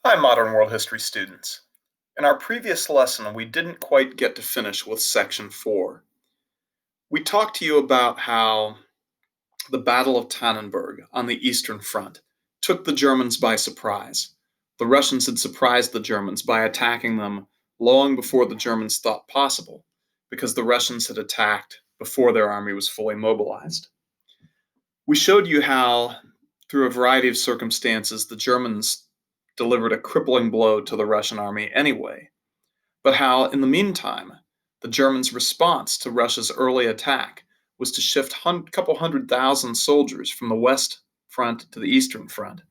Hi, Modern World History students. In our previous lesson, we didn't quite get to finish with Section 4. We talked to you about how the Battle of Tannenberg on the Eastern Front took the Germans by surprise. The Russians had surprised the Germans by attacking them long before the Germans thought possible, because the Russians had attacked before their army was fully mobilized. We showed you how, through a variety of circumstances, the Germans delivered a crippling blow to the Russian army anyway, but how, in the meantime, the Germans' response to Russia's early attack was to shift a couple 100,000 soldiers from the West Front to the Eastern Front,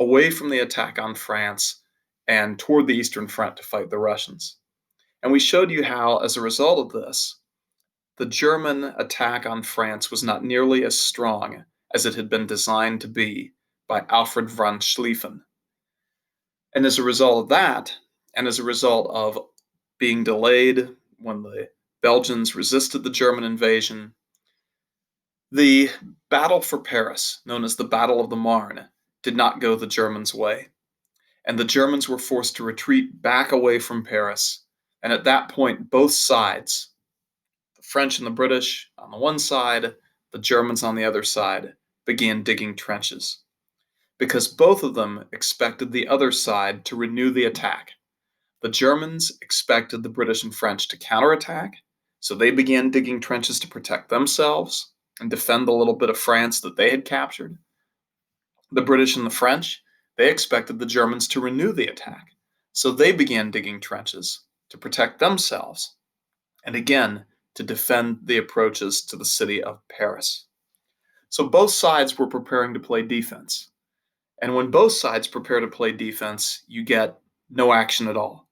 away from the attack on France and toward the Eastern Front to fight the Russians. And we showed you how, as a result of this, the German attack on France was not nearly as strong as it had been designed to be by Alfred von Schlieffen. And as a result of that, and as a result of being delayed when the Belgians resisted the German invasion, the battle for Paris, known as the Battle of the Marne, did not go the Germans' way. And the Germans were forced to retreat back away from Paris. And at that point, both sides, the French and the British on the one side, the Germans on the other side, began digging trenches, because both of them expected the other side to renew the attack. The Germans expected the British and French to counterattack, so they began digging trenches to protect themselves and defend the little bit of France that they had captured. The British and the French, they expected the Germans to renew the attack, so they began digging trenches to protect themselves and again to defend the approaches to the city of Paris. So both sides were preparing to play defense. And when both sides prepare to play defense, you get no action at all.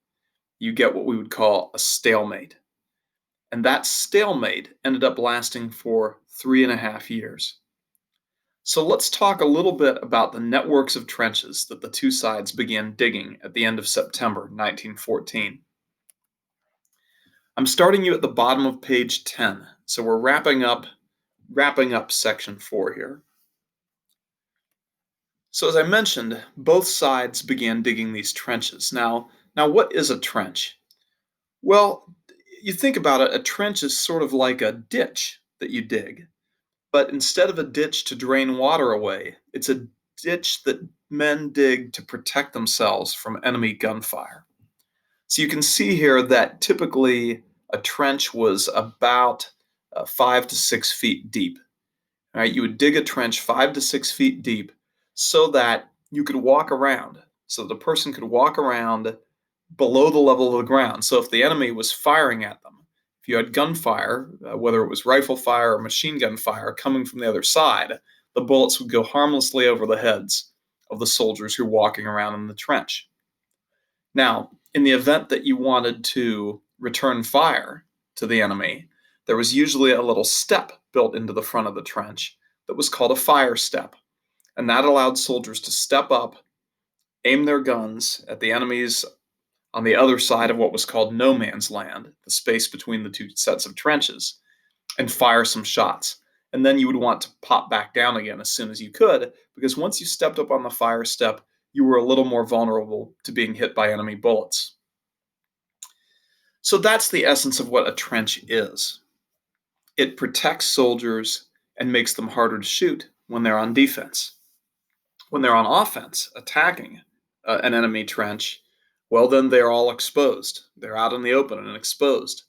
You get what we would call a stalemate. And that stalemate ended up lasting for 3.5 years. So let's talk a little bit about the networks of trenches that the two sides began digging at the end of September 1914. I'm starting you at the bottom of page 10, so we're wrapping up section 4 here. So as I mentioned, both sides began digging these trenches. Now what is a trench? Well, you think about it, a trench is sort of like a ditch that you dig. But instead of a ditch to drain water away, it's a ditch that men dig to protect themselves from enemy gunfire. So you can see here that typically a trench was about 5 to 6 feet deep. All right, you would dig a trench 5 to 6 feet deep so that you could walk around, so the person could walk around below the level of the ground. So if the enemy was firing at them, if you had gunfire, whether it was rifle fire or machine gun fire coming from the other side, the bullets would go harmlessly over the heads of the soldiers who were walking around in the trench. Now, in the event that you wanted to return fire to the enemy, there was usually a little step built into the front of the trench that was called a fire step. And that allowed soldiers to step up, aim their guns at the enemies on the other side of what was called no man's land, the space between the two sets of trenches, and fire some shots. And then you would want to pop back down again as soon as you could, because once you stepped up on the fire step, you were a little more vulnerable to being hit by enemy bullets. So that's the essence of what a trench is. It protects soldiers and makes them harder to shoot when they're on defense. When they're on offense, attacking an enemy trench, well, then they're all exposed. They're out in the open and exposed.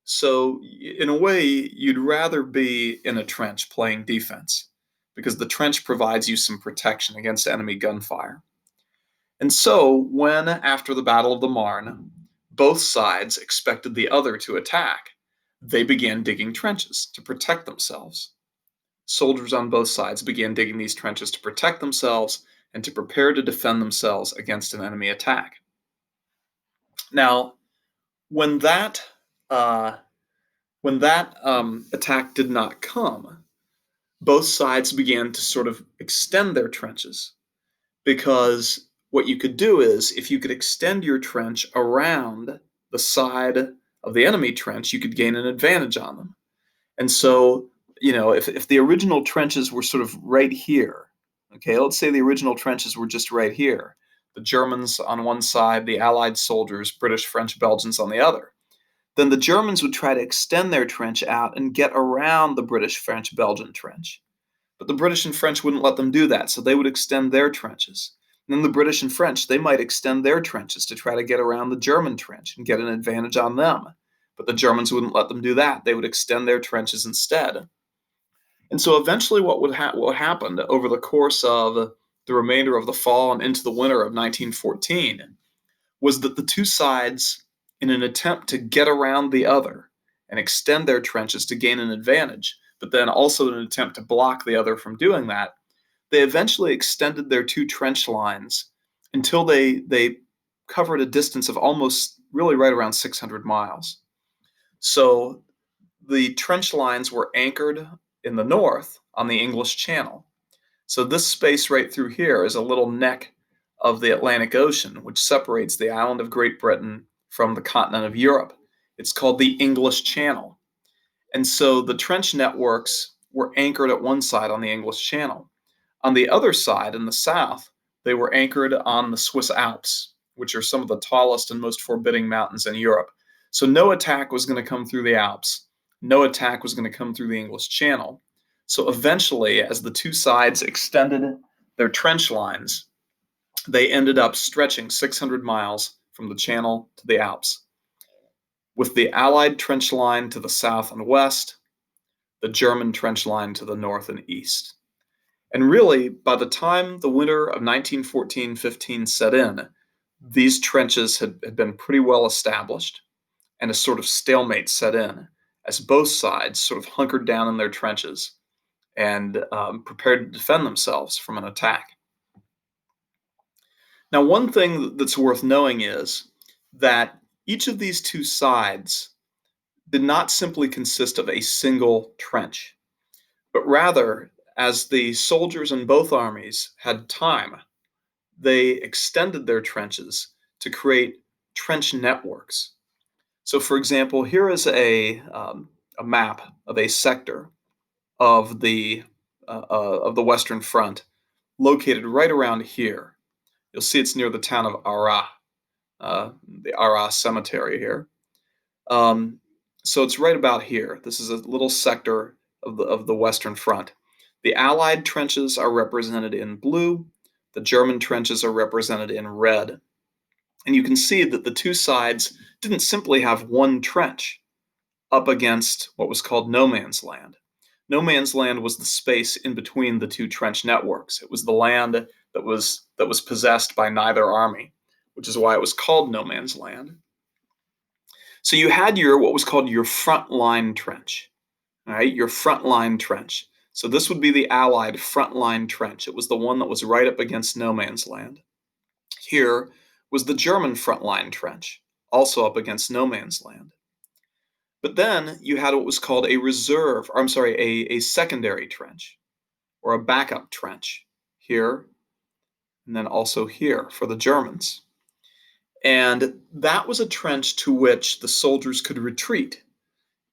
So, in a way, you'd rather be in a trench playing defense because the trench provides you some protection against enemy gunfire. And so, when, after the Battle of the Marne, both sides expected the other to attack, they began digging trenches to protect themselves. Soldiers on both sides began digging these trenches to protect themselves and to prepare to defend themselves against an enemy attack. Now, when that attack did not come, both sides began to sort of extend their trenches, because what you could do is, if you could extend your trench around the side of the enemy trench, you could gain an advantage on them. And so, if the original trenches were sort of right here, okay, let's say the original trenches were just right here, the Germans on one side, the Allied soldiers, British, French, Belgians on the other. Then the Germans would try to extend their trench out and get around the British, French, Belgian trench. But the British and French wouldn't let them do that, so they would extend their trenches. And then the British and French, they might extend their trenches to try to get around the German trench and get an advantage on them. But the Germans wouldn't let them do that. They would extend their trenches instead. And so eventually what happened over the course of the remainder of the fall and into the winter of 1914 was that the two sides, in an attempt to get around the other and extend their trenches to gain an advantage, but then also in an attempt to block the other from doing that, they eventually extended their two trench lines until they covered a distance of almost really right around 600 miles. So the trench lines were anchored in the north on the English Channel. So this space right through here is a little neck of the Atlantic Ocean, which separates the island of Great Britain from the continent of Europe. It's called the English Channel. And so the trench networks were anchored at one side on the English Channel. On the other side, in the south, they were anchored on the Swiss Alps, which are some of the tallest and most forbidding mountains in Europe. So no attack was going to come through the Alps. No attack was going to come through the English Channel. So eventually, as the two sides extended their trench lines, they ended up stretching 600 miles from the Channel to the Alps, with the Allied trench line to the south and west, the German trench line to the north and east. And really, by the time the winter of 1914-15 set in, these trenches had been pretty well established, and a sort of stalemate set in as both sides sort of hunkered down in their trenches and prepared to defend themselves from an attack. Now, one thing that's worth knowing is that each of these two sides did not simply consist of a single trench, but rather, as the soldiers in both armies had time, they extended their trenches to create trench networks. So, for example, here is a map of a sector of the Western Front, located right around here. You'll see it's near the town of Arras, the Arras Cemetery here. So it's right about here. This is a little sector of the Western Front. The Allied trenches are represented in blue. The German trenches are represented in red. And you can see that the two sides didn't simply have one trench up against what was called no man's land. No man's land was the space in between the two trench networks. It was the land that was possessed by neither army, which is why it was called no man's land. So you had what was called your front line trench, all right, your front line trench. So this would be the Allied front line trench. It was the one that was right up against no man's land. Here was the German front line trench, also up against no man's land. But then you had what was called a secondary trench, or a backup trench, here, and then also here for the Germans. And that was a trench to which the soldiers could retreat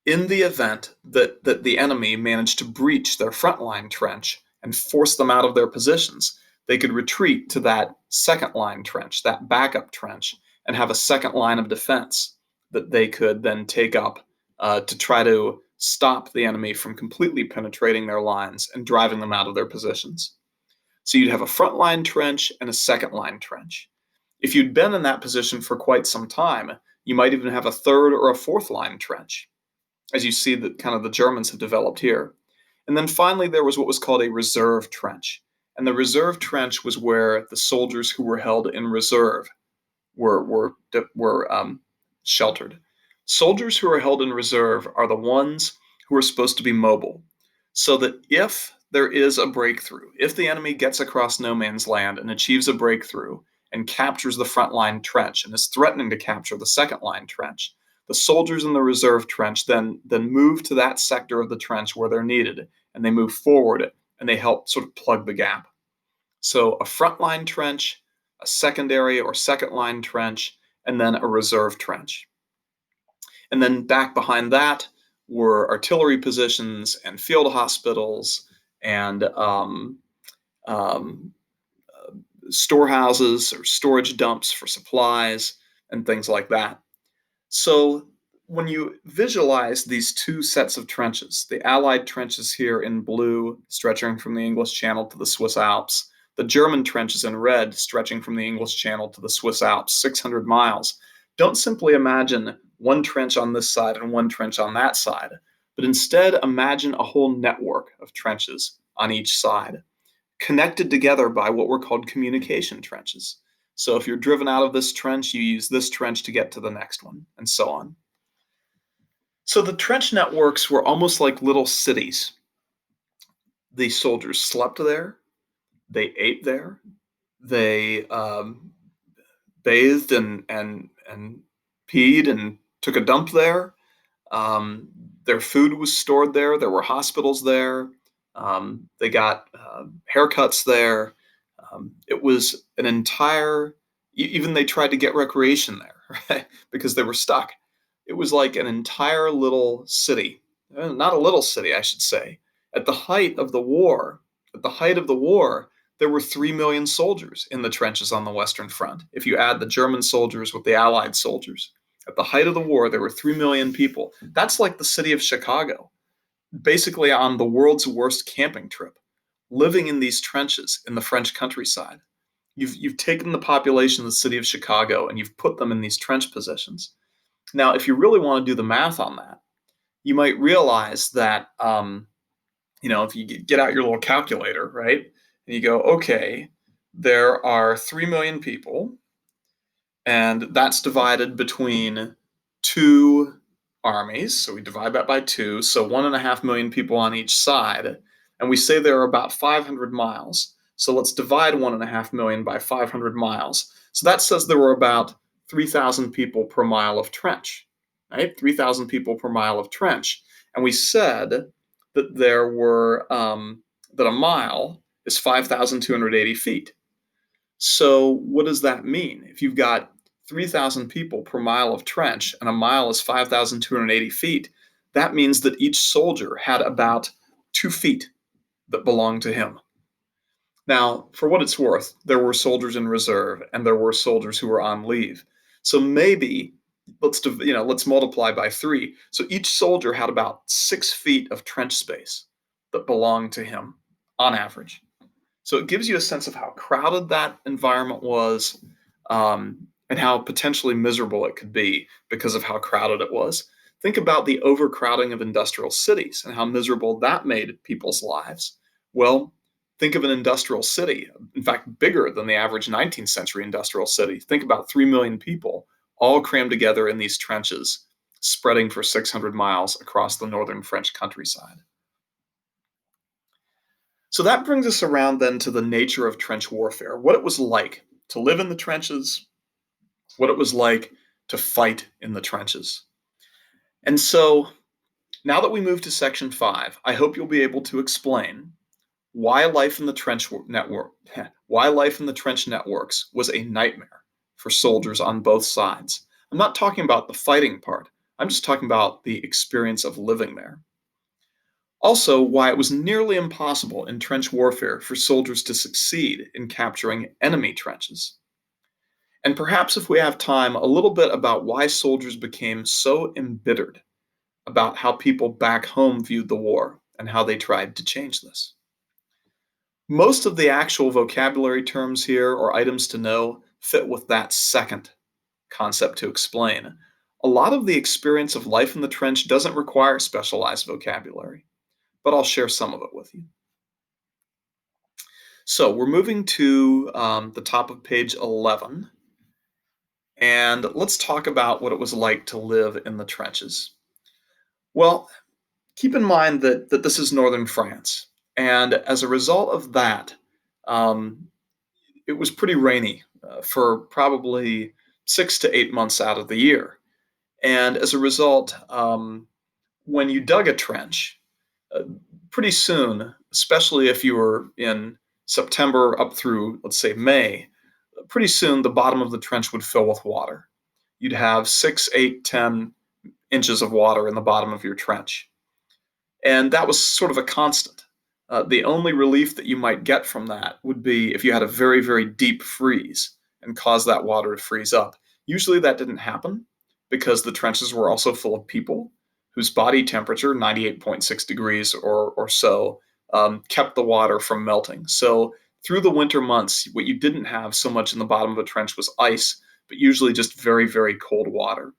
in the event that the enemy managed to breach their frontline trench and force them out of their positions. They could retreat to that second line trench, that backup trench, and have a second line of defense that they could then take up to try to stop the enemy from completely penetrating their lines and driving them out of their positions. So you'd have a front line trench and a second line trench. If you'd been in that position for quite some time, you might even have a third or a fourth line trench, as you see that kind of the Germans have developed here. And then finally, there was what was called a reserve trench. And the reserve trench was where the soldiers who were held in reserve were sheltered. Soldiers who are held in reserve are the ones who are supposed to be mobile, so that if there is a breakthrough, if the enemy gets across no man's land and achieves a breakthrough and captures the front line trench and is threatening to capture the second line trench, the soldiers in the reserve trench then move to that sector of the trench where they're needed, and they move forward and they help sort of plug the gap. So a front line trench, a secondary or second line trench, and then a reserve trench. And then back behind that were artillery positions and field hospitals and storehouses or storage dumps for supplies and things like that. So when you visualize these two sets of trenches, the Allied trenches here in blue, stretching from the English Channel to the Swiss Alps, the German trenches in red, stretching from the English Channel to the Swiss Alps, 600 miles, don't simply imagine one trench on this side and one trench on that side, but instead imagine a whole network of trenches on each side, connected together by what were called communication trenches. So if you're driven out of this trench, you use this trench to get to the next one, and so on. So the trench networks were almost like little cities. The soldiers slept there, they ate there, they bathed and peed and took a dump there. Um, their food was stored there. There were hospitals there. They got haircuts there. It was an entire, even they tried to get recreation there, right? Because they were stuck. It was like an entire little city, not a little city, I should say. At the height of the war, there were 3 million soldiers in the trenches on the Western Front. If you add the German soldiers with the Allied soldiers, at the height of the war, there were 3 million people. That's like the city of Chicago, basically on the world's worst camping trip, living in these trenches in the French countryside. You've taken the population of the city of Chicago and you've put them in these trench positions. Now, if you really want to do the math on that, you might realize that, if you get out your little calculator, right, and you go, okay, there are 3 million people, and that's divided between two armies. So we divide that by two. So 1.5 million people on each side. And we say there are about 500 miles. So let's divide 1.5 million by 500 miles. So that says there were about 3,000 people per mile of trench, right? 3,000 people per mile of trench. And we said that that a mile is 5,280 feet. So what does that mean? If you've got 3,000 people per mile of trench and a mile is 5,280 feet, that means that each soldier had about 2 feet that belonged to him. Now, for what it's worth, there were soldiers in reserve and there were soldiers who were on leave. So maybe let's multiply by 3. So each soldier had about 6 feet of trench space that belonged to him on average. So it gives you a sense of how crowded that environment was, and how potentially miserable it could be because of how crowded it was. Think about the overcrowding of industrial cities and how miserable that made people's lives. Well, think of an industrial city, in fact, bigger than the average 19th century industrial city. Think about 3 million people all crammed together in these trenches, spreading for 600 miles across the northern French countryside. So that brings us around then to the nature of trench warfare, what it was like to live in the trenches, what it was like to fight in the trenches. And so now that we move to section 5, I hope you'll be able to explain why life in the trench networks was a nightmare for soldiers on both sides. I'm not talking about the fighting part. I'm just talking about the experience of living there. Also, why it was nearly impossible in trench warfare for soldiers to succeed in capturing enemy trenches. And perhaps, if we have time, a little bit about why soldiers became so embittered about how people back home viewed the war and how they tried to change this. Most of the actual vocabulary terms here or items to know fit with that second concept to explain. A lot of the experience of life in the trench doesn't require specialized vocabulary, but I'll share some of it with you. So we're moving to the top of page 11, and let's talk about what it was like to live in the trenches. Well, keep in mind that this is northern France, and as a result of that, it was pretty rainy for probably 6 to 8 months out of the year. And as a result, when you dug a trench, pretty soon, especially if you were in September up through, let's say, May, pretty soon the bottom of the trench would fill with water. You'd have 6, 8, 10 inches of water in the bottom of your trench. And that was sort of a constant. The only relief that you might get from that would be if you had a very, very deep freeze and cause that water to freeze up. Usually that didn't happen because the trenches were also full of people whose body temperature, 98.6 degrees or so, kept the water from melting. So through the winter months, what you didn't have so much in the bottom of a trench was ice, but usually just very, very cold water.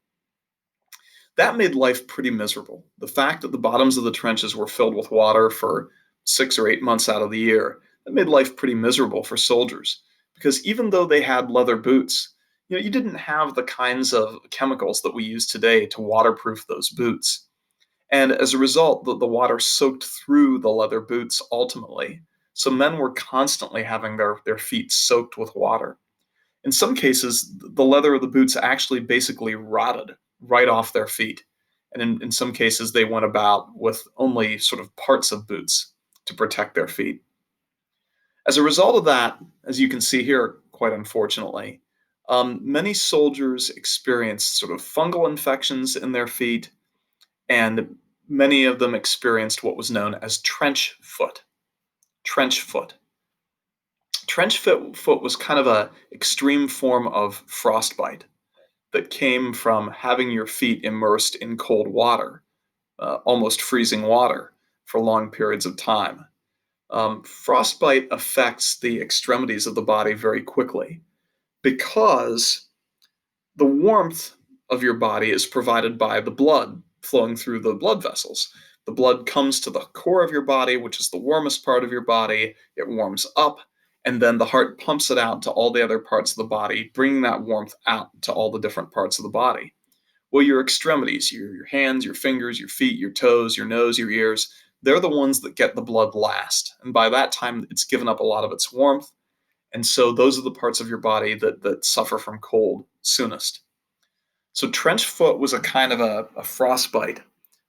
That made life pretty miserable. The fact that the bottoms of the trenches were filled with water for 6 or 8 months out of the year, that made life pretty miserable for soldiers. Because even though they had leather boots, you didn't have the kinds of chemicals that we use today to waterproof those boots. And as a result, the water soaked through the leather boots ultimately. So men were constantly having their feet soaked with water. In some cases, the leather of the boots actually basically rotted right off their feet. And in some cases, they went about with only sort of parts of boots to protect their feet. As a result of that, as you can see here, quite unfortunately, many soldiers experienced sort of fungal infections in their feet, and many of them experienced what was known as trench foot. Trench foot. Trench foot was kind of a extreme form of frostbite that came from having your feet immersed in cold water, almost freezing water, for long periods of time. Frostbite affects the extremities of the body very quickly because the warmth of your body is provided by the blood flowing through the blood vessels. The blood comes to the core of your body, which is the warmest part of your body. It warms up, and then the heart pumps it out to all the other parts of the body, bringing that warmth out to all the different parts of the body. Well, your extremities, your hands, your fingers, your feet, your toes, your nose, your ears, they're the ones that get the blood last. And by that time, it's given up a lot of its warmth. And so those are the parts of your body that suffer from cold soonest. So trench foot was a kind of a frostbite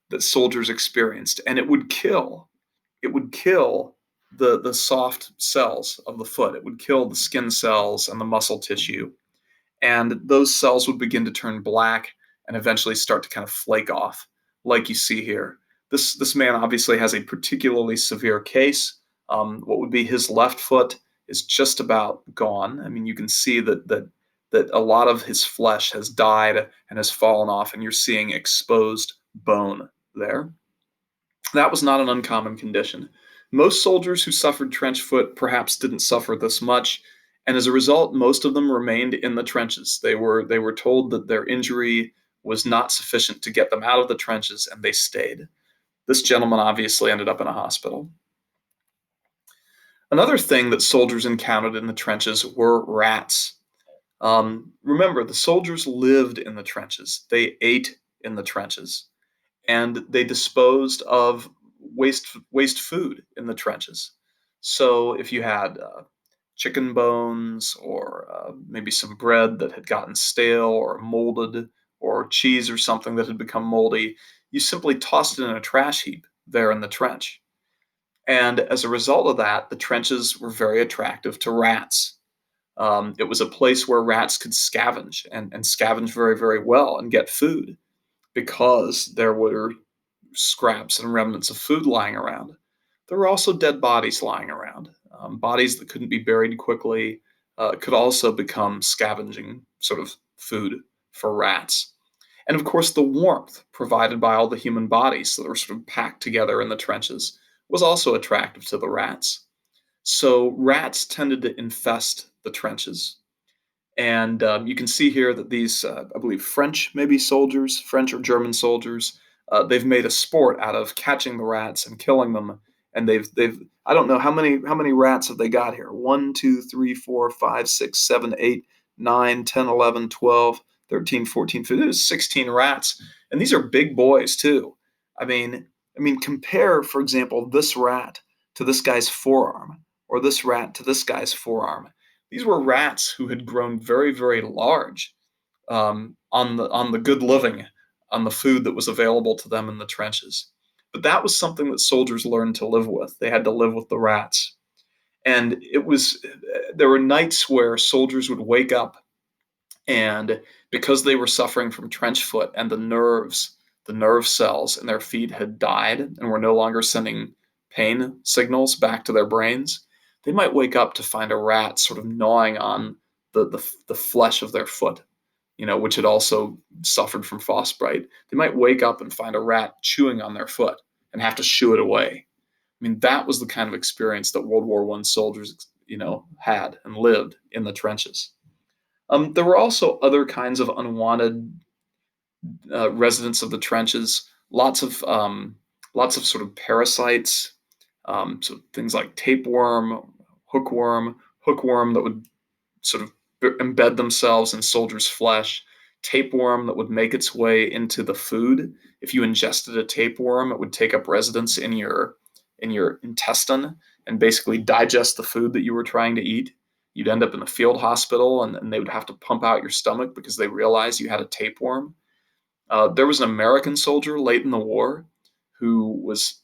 that soldiers experienced, and it would kill the soft cells of the foot. It would kill the skin cells and the muscle tissue, and those cells would begin to turn black and eventually start to kind of flake off, like you see here. This man obviously has a particularly severe case. What would be his left foot is just about gone. I mean, you can see that a lot of his flesh has died and has fallen off, and you're seeing exposed bone there. That was not an uncommon condition. Most soldiers who suffered trench foot perhaps didn't suffer this much, and as a result, most of them remained in the trenches. They were told that their injury was not sufficient to get them out of the trenches, and they stayed. This gentleman obviously ended up in a hospital. Another thing that soldiers encountered in the trenches were rats. Remember, the soldiers lived in the trenches. They ate in the trenches, and they disposed of waste food in the trenches. So if you had chicken bones or maybe some bread that had gotten stale or molded, or cheese or something that had become moldy, you simply tossed it in a trash heap there in the trench. And as a result of that, the trenches were very attractive to rats. It was a place where rats could scavenge and scavenge very, very well and get food because there were scraps and remnants of food lying around. There were also dead bodies lying around. Bodies that couldn't be buried quickly could also become scavenging sort of food for rats. And of course, the warmth provided by all the human bodies that were sort of packed together in the trenches was also attractive to the rats. So rats tended to infest the trenches. And you can see here that these, I believe, French maybe soldiers, French or German soldiers, they've made a sport out of catching the rats and killing them. And they've I don't know how many rats have they got here? 1, 2, 3, 4, 5, 6, 7, 8, 9, 10, 11, 12, 13, 14, 15. There's 16 rats, and these are big boys too. I mean, compare, for example, this rat to this guy's forearm, or this rat to this guy's forearm. These were rats who had grown very, very large on the good living, on the food that was available to them in the trenches. But that was something that soldiers learned to live with. They had to live with the rats. And there were nights where soldiers would wake up, and because they were suffering from trench foot and the nerve cells in their feet had died and were no longer sending pain signals back to their brains, they might wake up to find a rat sort of gnawing on the flesh of their foot, which had also suffered from frostbite. They might wake up and find a rat chewing on their foot and have to shoo it away. I mean, that was the kind of experience that World War I soldiers, had and lived in the trenches. There were also other kinds of unwanted residents of the trenches. Lots of sort of parasites. So things like tapeworm, hookworm that would sort of embed themselves in soldiers' flesh, tapeworm that would make its way into the food. If you ingested a tapeworm, it would take up residence in your intestine and basically digest the food that you were trying to eat. You'd end up in a field hospital, and they would have to pump out your stomach because they realized you had a tapeworm. There was an American soldier late in the war who was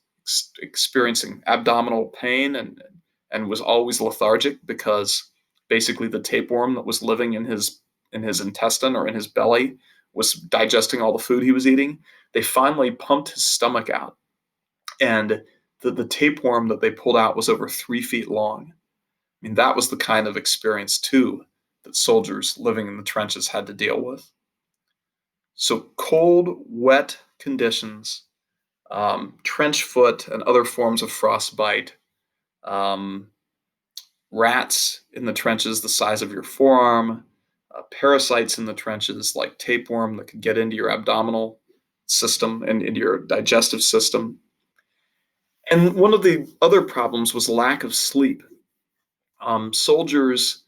experiencing abdominal pain and was always lethargic because basically the tapeworm that was living in his intestine or in his belly was digesting all the food he was eating. They finally pumped his stomach out, and the tapeworm that they pulled out was over 3 feet long. I mean, that was the kind of experience too that soldiers living in the trenches had to deal with. So cold, wet conditions, trench foot and other forms of frostbite, um, rats in the trenches the size of your forearm, parasites in the trenches like tapeworm that could get into your abdominal system and into your digestive system. And one of the other problems was lack of sleep. Soldiers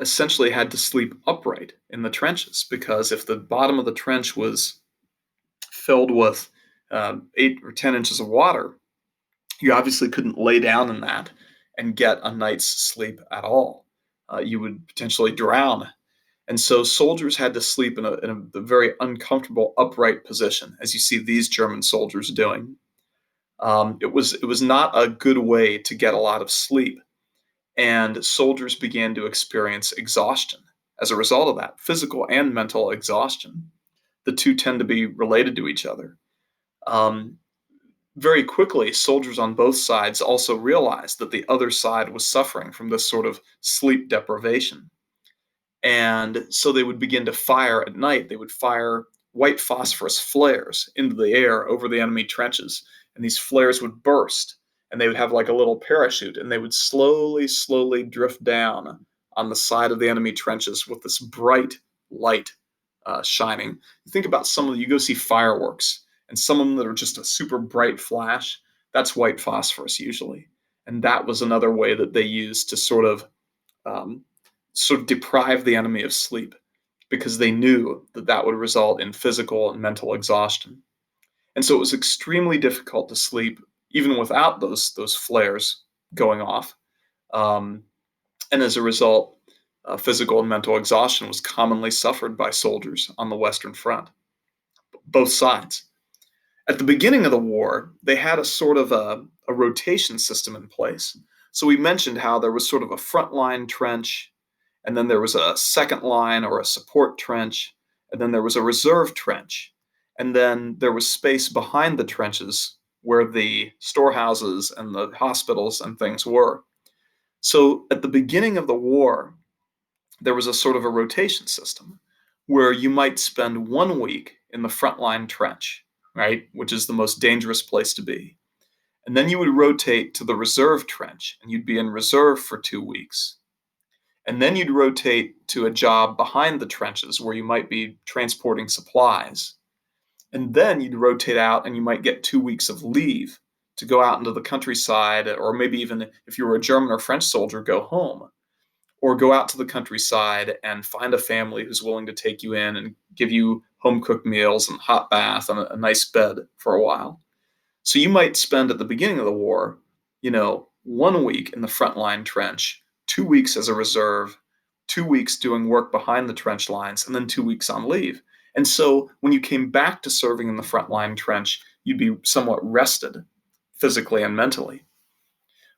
essentially had to sleep upright in the trenches because if the bottom of the trench was filled with 8 or 10 inches of water, you obviously couldn't lay down in that and get a night's sleep at all. You would potentially drown. And so soldiers had to sleep in a very uncomfortable upright position, as you see these German soldiers doing. It was not a good way to get a lot of sleep, and soldiers began to experience exhaustion as a result of that, physical and mental exhaustion. The two tend to be related to each other. Um, Very quickly, soldiers on both sides also realized that the other side was suffering from this sort of sleep deprivation. And so they would begin to fire at night. They would fire white phosphorus flares into the air over the enemy trenches. And these flares would burst, and they would have like a little parachute, and they would slowly, slowly drift down on the side of the enemy trenches with this bright light shining. Think about you go see fireworks, and some of them that are just a super bright flash, that's white phosphorus usually. And that was another way that they used to um, sort of deprive the enemy of sleep because they knew that that would result in physical and mental exhaustion. And so it was extremely difficult to sleep even without those flares going off. Um, and as a result, physical and mental exhaustion was commonly suffered by soldiers on the Western Front, both sides. At the beginning of the war, they had a sort of a rotation system in place. So we mentioned how there was sort of a frontline trench, and then there was a second line or a support trench, and then there was a reserve trench, and then there was space behind the trenches where the storehouses and the hospitals and things were. So at the beginning of the war, there was a sort of a rotation system where you might spend 1 week in the frontline trench, right, which is the most dangerous place to be. And then you would rotate to the reserve trench, and you'd be in reserve for 2 weeks. And then you'd rotate to a job behind the trenches where you might be transporting supplies. And then you'd rotate out and you might get 2 weeks of leave to go out into the countryside, or maybe even if you were a German or French soldier, go home. Or go out to the countryside and find a family who's willing to take you in and give you home cooked meals and hot bath and a nice bed for a while. So you might spend at the beginning of the war, 1 week in the frontline trench, 2 weeks as a reserve, 2 weeks doing work behind the trench lines, and then 2 weeks on leave. And so when you came back to serving in the frontline trench, you'd be somewhat rested physically and mentally.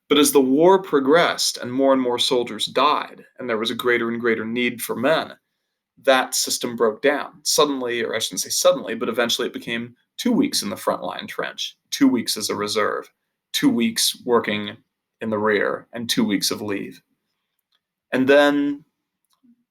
But as the war progressed and more soldiers died, and there was a greater and greater need for men, that system broke down. Suddenly, or I shouldn't say suddenly, but eventually it became 2 weeks in the frontline trench, 2 weeks as a reserve, 2 weeks working in the rear and 2 weeks of leave. And then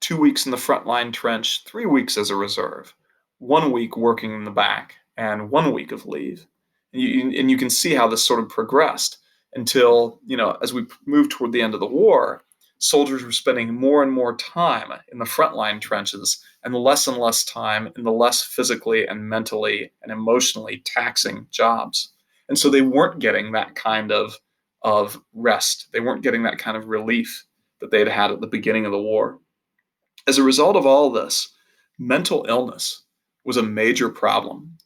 2 weeks in the front line trench, 3 weeks as a reserve, 1 week working in the back, and 1 week of leave. And you can see how this sort of progressed until, as we moved toward the end of the war, soldiers were spending more and more time in the frontline trenches and less time in the less physically and mentally and emotionally taxing jobs. And so they weren't getting that kind of rest. They weren't getting that kind of relief that they'd had at the beginning of the war. As a result of all this, mental illness was a major problem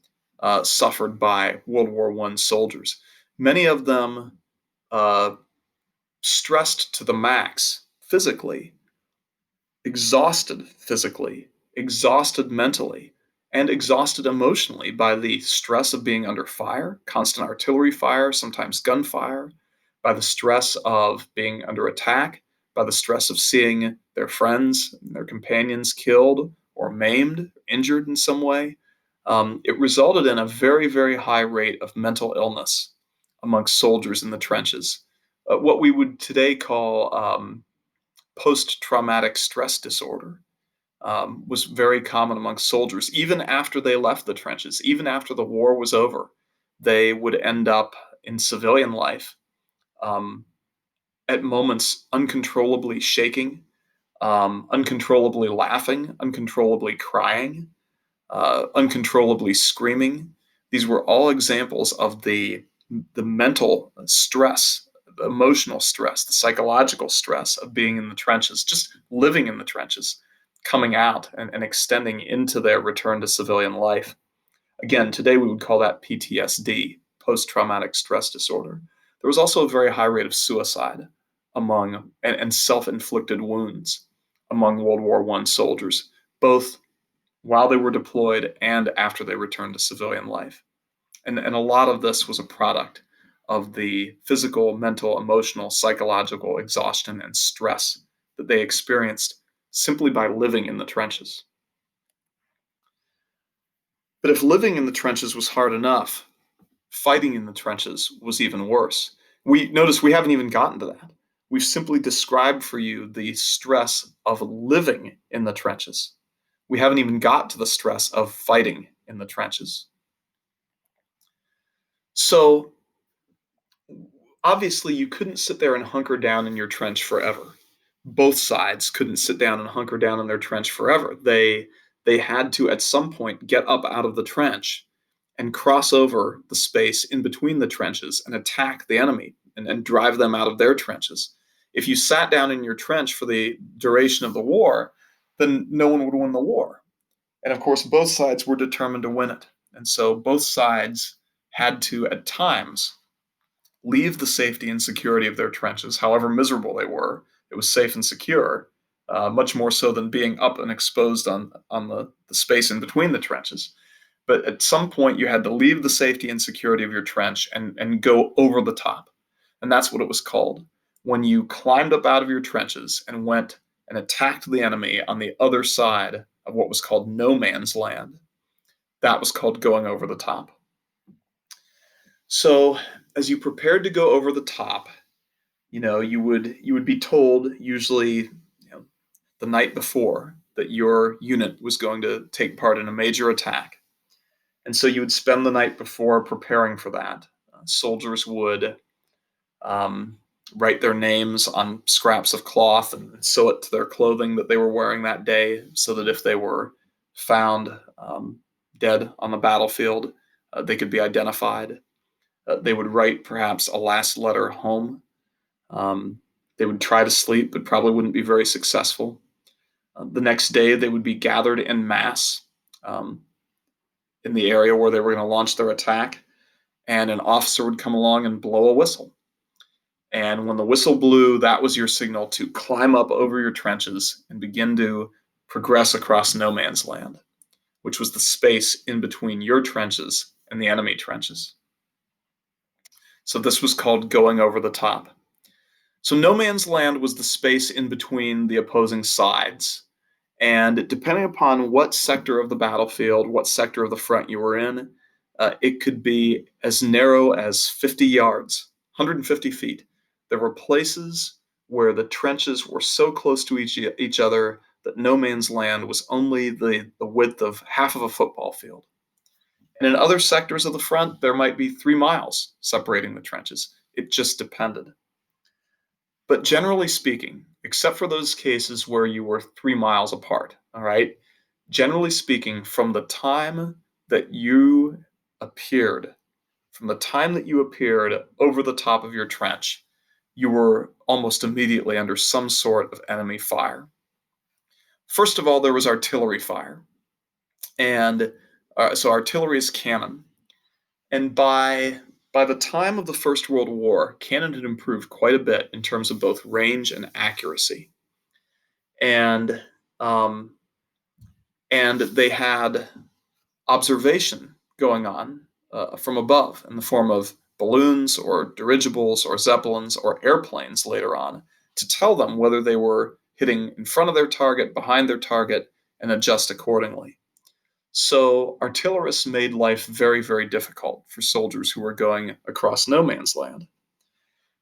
suffered by World War I soldiers. Many of them stressed to the max physically, exhausted physically, exhausted mentally, and exhausted emotionally by the stress of being under fire, constant artillery fire, sometimes gunfire, by the stress of being under attack, by the stress of seeing their friends and their companions killed or maimed, injured in some way. It resulted in a very, very high rate of mental illness amongst soldiers in the trenches. What we would today call post-traumatic stress disorder was very common amongst soldiers. Even after they left the trenches, even after the war was over, they would end up in civilian life at moments uncontrollably shaking, uncontrollably laughing, uncontrollably crying, uncontrollably screaming. These were all examples of the mental stress, the emotional stress, the psychological stress of being in the trenches, just living in the trenches, coming out and extending into their return to civilian life. Again, today we would call that PTSD, post-traumatic stress disorder. There was also a very high rate of suicide and self-inflicted wounds among World War I soldiers, both while they were deployed and after they returned to civilian life. And a lot of this was a product of the physical, mental, emotional, psychological exhaustion and stress that they experienced simply by living in the trenches. But if living in the trenches was hard enough, fighting in the trenches was even worse. We haven't even gotten to that. We've simply described for you the stress of living in the trenches. We haven't even got to the stress of fighting in the trenches. So obviously you couldn't sit there and hunker down in your trench forever. Both sides couldn't sit down and hunker down in their trench forever. They had to at some point get up out of the trench and cross over the space in between the trenches and attack the enemy and drive them out of their trenches. If you sat down in your trench for the duration of the war, then no one would win the war. And of course, both sides were determined to win it. And so both sides had to, at times, leave the safety and security of their trenches, however miserable they were. It was safe and secure, much more so than being up and exposed on the space in between the trenches. But at some point, you had to leave the safety and security of your trench and go over the top. And that's what it was called. When you climbed up out of your trenches and went and attacked the enemy on the other side of what was called no man's land, that was called going over the top. So as you prepared to go over the top, you would be told, usually the night before, that your unit was going to take part in a major attack. And so you would spend the night before preparing for that. Soldiers would write their names on scraps of cloth and sew it to their clothing that they were wearing that day, so that if they were found dead on the battlefield, they could be identified. They would write perhaps a last letter home. They would try to sleep, but probably wouldn't be very successful. The next day, they would be gathered en masse in the area where they were going to launch their attack, and an officer would come along and blow a whistle. And when the whistle blew, that was your signal to climb up over your trenches and begin to progress across no man's land, which was the space in between your trenches and the enemy trenches. So this was called going over the top. So no man's land was the space in between the opposing sides. And depending upon what sector of the battlefield, what sector of the front you were in, it could be as narrow as 50 yards, 150 feet. There were places where the trenches were so close to each other that no man's land was only the width of half of a football field. And in other sectors of the front, there might be 3 miles separating the trenches. It just depended. But generally speaking, except for those cases where you were 3 miles apart, all right, generally speaking, that you appeared, from the time that you appeared over the top of your trench, you were almost immediately under some sort of enemy fire. First of all, there was artillery fire. And so artillery is cannon. And by the time of the First World War, cannon had improved quite a bit in terms of both range and accuracy. And um, and they had observation going on from above in the form of balloons or dirigibles or zeppelins or airplanes later on to tell them whether they were hitting in front of their target, behind their target, and adjust accordingly. So artillerists made life very, very difficult for soldiers who were going across no man's land.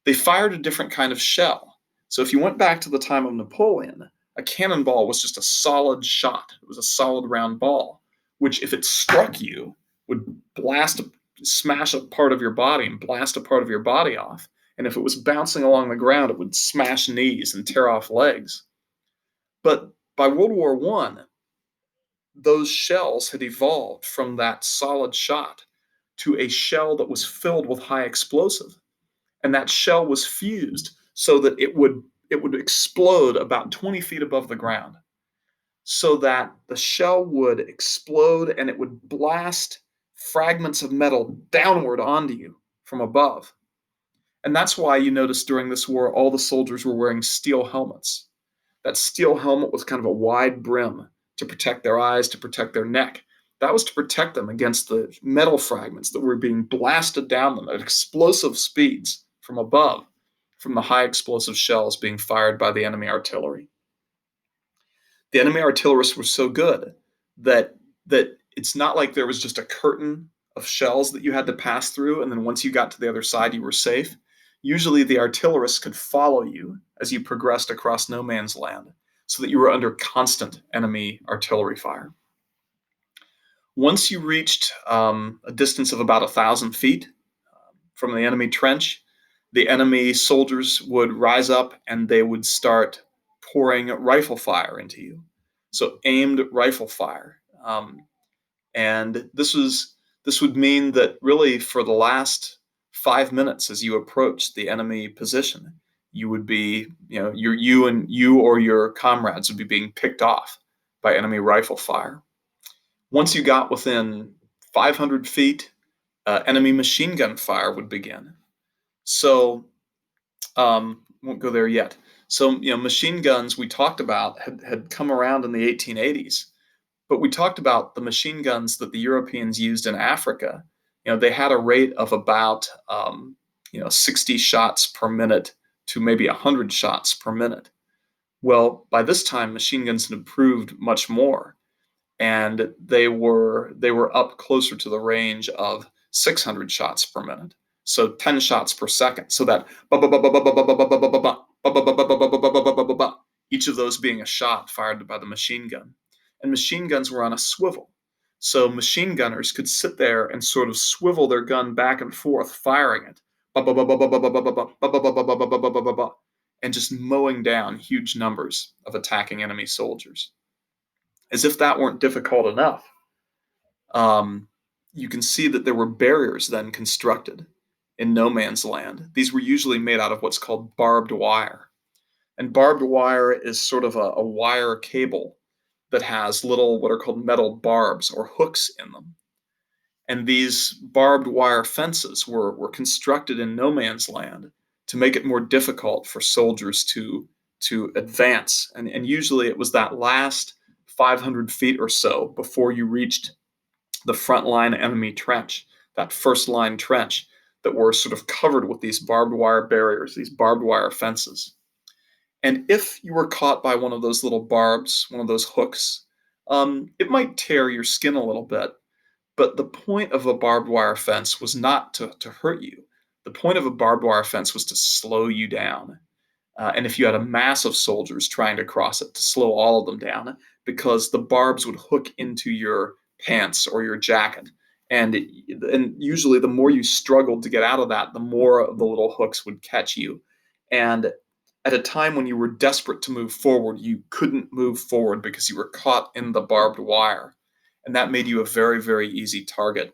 They fired a different kind of shell. So if you went back to the time of Napoleon, a cannonball was just a solid shot. It was a solid round ball, which if it struck you, would smash a part of your body and blast a part of your body off. And if it was bouncing along the ground, it would smash knees and tear off legs. But by World War I, those shells had evolved from that solid shot to a shell that was filled with high explosive. And that shell was fused so that it would explode about 20 feet above the ground, so that the shell would explode and it would blast fragments of metal downward onto you from above. And that's why you notice during this war all the soldiers were wearing steel helmets. That steel helmet was kind of a wide brim to protect their eyes, to protect their neck. That was to protect them against the metal fragments that were being blasted down them at explosive speeds from above, from the high explosive shells being fired by the enemy artillery. The enemy artillerists were so good that it's not like there was just a curtain of shells that you had to pass through, and then once you got to the other side, you were safe. Usually the artillerists could follow you as you progressed across no man's land, so that you were under constant enemy artillery fire. Once you reached a distance of about 1,000 feet from the enemy trench, the enemy soldiers would rise up and they would start pouring rifle fire into you. So aimed rifle fire. And this would mean that really for the last 5 minutes as you approached the enemy position, you would be, you or your comrades would be being picked off by enemy rifle fire. Once you got within 500 feet, enemy machine gun fire would begin. So, won't go there yet. So, machine guns we talked about had come around in the 1880s, but we talked about the machine guns that the Europeans used in Africa. They had a rate of about 60 shots per minute to maybe 100 shots per minute. Well, by this time, machine guns had improved much more, and they were up closer to the range of 600 shots per minute. So 10 shots per second. So that each of those being a shot fired by the machine gun. And machine guns were on a swivel. So machine gunners could sit there and sort of swivel their gun back and forth, firing it, and just mowing down huge numbers of attacking enemy soldiers. As if that weren't difficult enough, you can see that there were barriers then constructed in no man's land. These were usually made out of what's called barbed wire. And barbed wire is sort of a wire cable that has little what are called metal barbs or hooks in them. And these barbed wire fences were constructed in no man's land to make it more difficult for soldiers to advance. And usually it was that last 500 feet or so before you reached the front line enemy trench, that first line trench, that were sort of covered with these barbed wire barriers, these barbed wire fences. And if you were caught by one of those little barbs, one of those hooks, it might tear your skin a little bit. But the point of a barbed wire fence was not to hurt you. The point of a barbed wire fence was to slow you down. And if you had a mass of soldiers trying to cross it, to slow all of them down, because the barbs would hook into your pants or your jacket. And usually, the more you struggled to get out of that, the more of the little hooks would catch you. And at a time when you were desperate to move forward, you couldn't move forward because you were caught in the barbed wire. And that made you a very, very easy target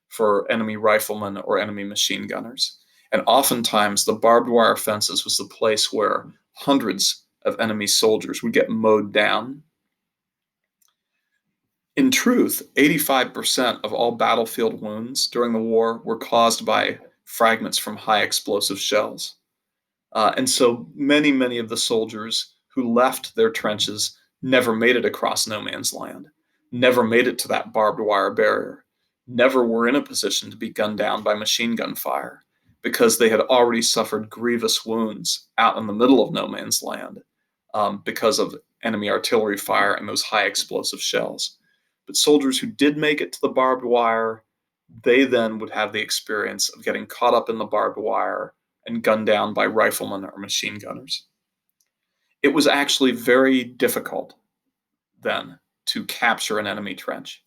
for enemy riflemen or enemy machine gunners. And oftentimes, the barbed wire fences was the place where hundreds of enemy soldiers would get mowed down. In truth, 85% of all battlefield wounds during the war were caused by fragments from high explosive shells. And so many of the soldiers who left their trenches never made it across no man's land, never made it to that barbed wire barrier, never were in a position to be gunned down by machine gun fire because they had already suffered grievous wounds out in the middle of no man's land because of enemy artillery fire and those high explosive shells. But soldiers who did make it to the barbed wire, they then would have the experience of getting caught up in the barbed wire and gunned down by riflemen or machine gunners. It was actually very difficult then to capture an enemy trench.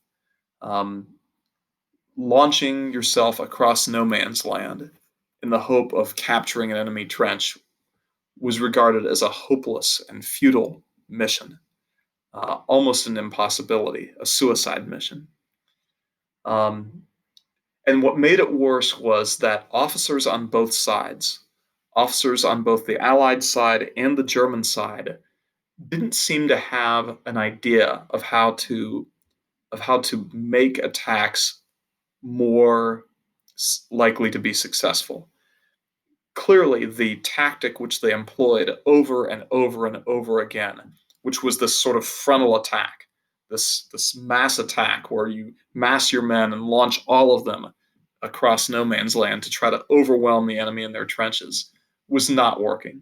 Um, Launching yourself across no man's land in the hope of capturing an enemy trench was regarded as a hopeless and futile mission, almost an impossibility, a suicide mission. Um, and what made it worse was that officers on both sides, officers on both the Allied side and the German side, didn't seem to have an idea of how to make attacks more likely to be successful. Clearly, the tactic which they employed over and over and over again, which was this sort of frontal attack, this mass attack where you mass your men and launch all of them across no man's land to try to overwhelm the enemy in their trenches, was not working.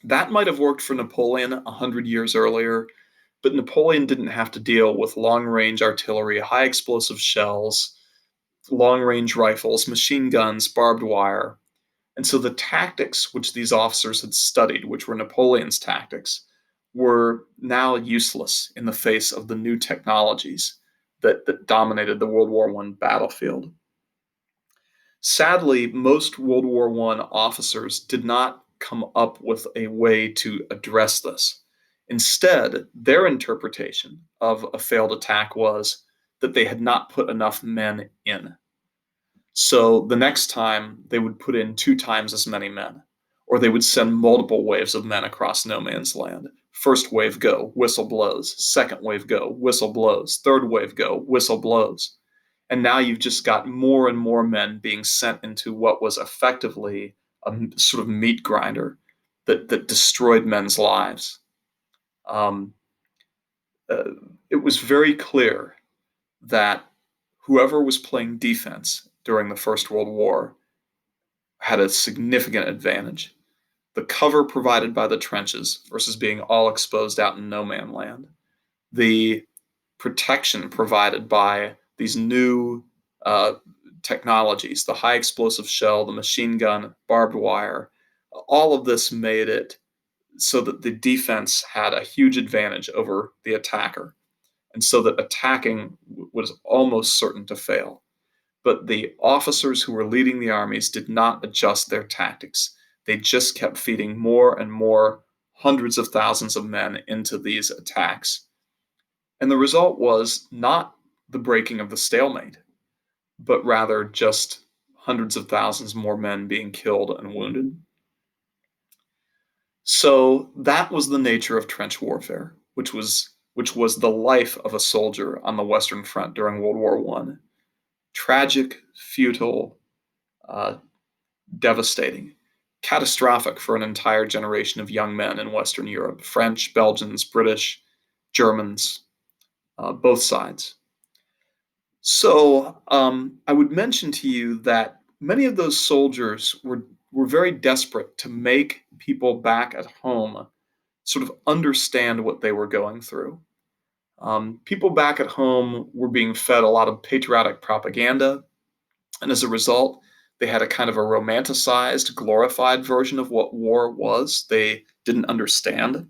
That might have worked for Napoleon 100 years earlier, but Napoleon didn't have to deal with long-range artillery, high explosive shells, long-range rifles, machine guns, barbed wire. And so the tactics which these officers had studied, which were Napoleon's tactics, were now useless in the face of the new technologies that dominated the World War I battlefield. Sadly, most World War I officers did not come up with a way to address this. Instead, their interpretation of a failed attack was that they had not put enough men in. So the next time they would put in 2 times as many men, or they would send multiple waves of men across no man's land. First wave go, whistle blows. Second wave go, whistle blows. Third wave go, whistle blows. And now you've just got more and more men being sent into what was effectively a sort of meat grinder that destroyed men's lives. Um, it was very clear that whoever was playing defense during the First World War had a significant advantage. The cover provided by the trenches versus being all exposed out in no man land. The protection provided by these new technologies, the high explosive shell, the machine gun, barbed wire, all of this made it so that the defense had a huge advantage over the attacker, and so that attacking was almost certain to fail. But the officers who were leading the armies did not adjust their tactics. They just kept feeding more and more hundreds of thousands of men into these attacks. And the result was not the breaking of the stalemate, but rather just hundreds of thousands more men being killed and wounded. So that was the nature of trench warfare, which was the life of a soldier on the Western Front during World War I. Tragic, futile, uh, devastating, catastrophic for an entire generation of young men in Western Europe, French, Belgians, British, Germans, both sides. So I would mention to you that many of those soldiers were very desperate to make people back at home sort of understand what they were going through. People back at home were being fed a lot of patriotic propaganda, and as a result, They had a kind of a romanticized, glorified version of what war was. They didn't understand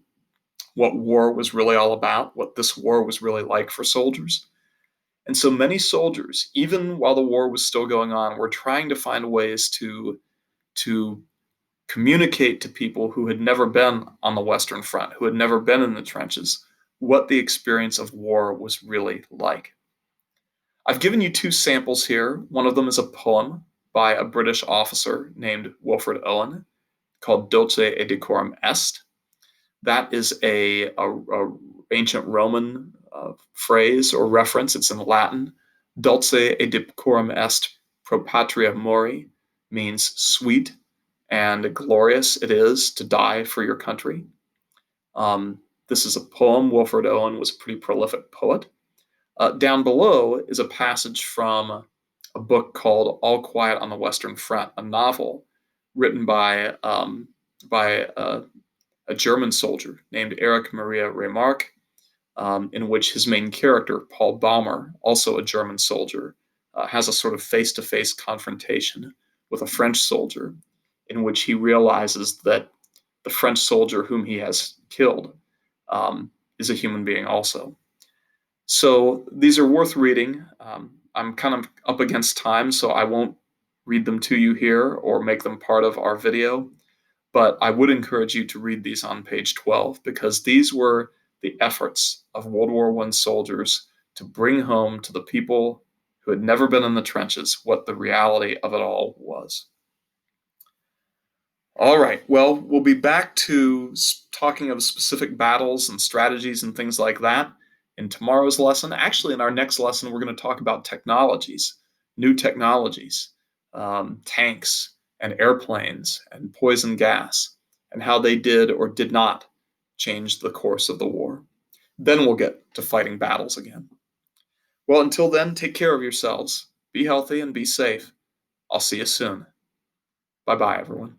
what war was really all about, what this war was really like for soldiers. And so many soldiers, even while the war was still going on, were trying to find ways to communicate to people who had never been on the Western Front, who had never been in the trenches, what the experience of war was really like. I've given you two samples here. One of them is a poem by a British officer named Wilfred Owen called Dulce et decorum est. That is a ancient Roman phrase or reference. It's in Latin. Dulce et decorum est pro patria mori means sweet and glorious it is to die for your country. This is a poem. Wilfred Owen was a pretty prolific poet. Down below is a passage from a book called All Quiet on the Western Front, a novel written by a German soldier named Erich Maria Remarque, in which his main character, Paul Baumer, also a German soldier, has a sort of face-to-face confrontation with a French soldier in which he realizes that the French soldier whom he has killed is a human being also. So these are worth reading. I'm kind of up against time, so I won't read them to you here or make them part of our video. But I would encourage you to read these on page 12 because these were the efforts of World War I soldiers to bring home to the people who had never been in the trenches what the reality of it all was. All right, well, we'll be back to talking of specific battles and strategies and things like that in tomorrow's lesson. Actually, in our next lesson, we're going to talk about technologies, new technologies, tanks and airplanes and poison gas, and how they did or did not change the course of the war. Then we'll get to fighting battles again. Well, until then, take care of yourselves. Be healthy and be safe. I'll see you soon. Bye-bye, everyone.